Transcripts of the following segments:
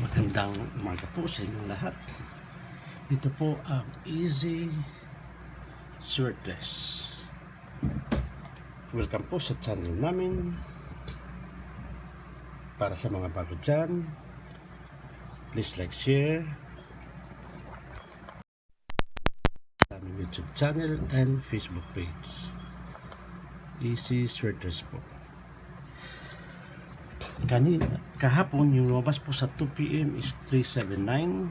Magandang umaga po sa inyong lahat. Ito po ang Easy Swordless. Welcome po sa channel namin. Para sa mga bago dyan, please like, share sa aming YouTube channel and Facebook page. Easy Swordless po. Kahapon yung lumabas po sa 2 PM is 379,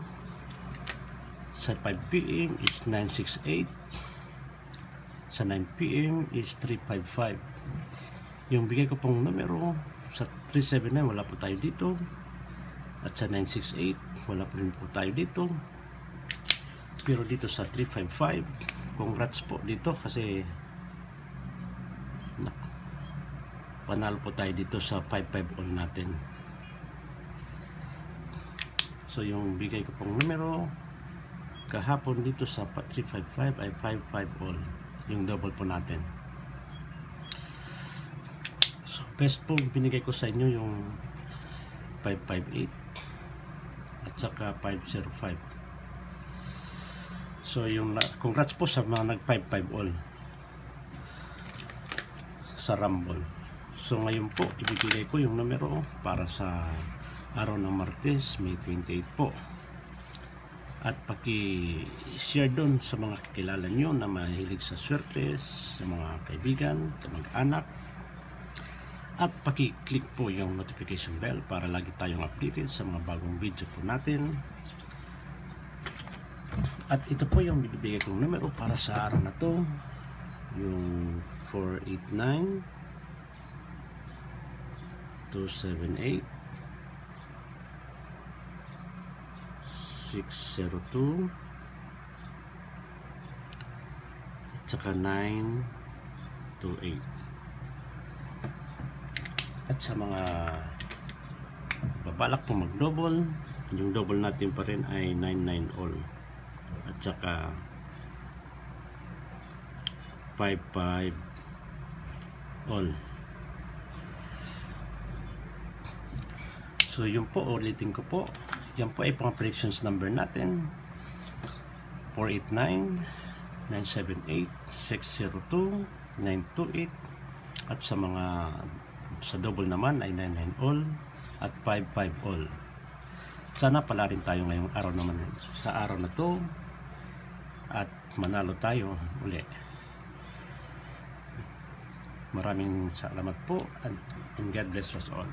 sa 5 PM is 968, sa 9 PM is 355. Yung bigay ko pong numero sa 379 wala po tayo dito, at sa 968 wala po rin po tayo dito, pero dito sa 355 congrats po dito kasi panalo po tayo dito sa 55 all natin. So yung bigay ko pong numero kahapon dito sa 355 ay 55 all, yung double po natin. So best po binigay ko sa inyo yung 558 at saka 505. So yung congrats po sa mga nag 55 all sa Rumble. So ngayon po ibibigay ko yung numero para sa araw ng Martes, May 28 po. At paki-share doon sa mga kakilala nyo na mahilig sa swerte, sa mga kaibigan, kamag-anak. At paki-click po yung notification bell para lagi tayong updated sa mga bagong video po natin. At ito po yung bibigay kong numero para sa araw na to, yung 489 278 602 at saka 928. At sa mga babalak po mag-double, yung double natin pa rin ay 99 all at saka 55 all. So yun po, ulitin ko po, yan po ay pang predictions number natin, 489 978 602 928, at sa mga sa double naman ay 99 all at 55 all. Sana pala rin tayo ngayong araw naman sa araw na to at manalo tayo uli. Maraming salamat po and God bless us all.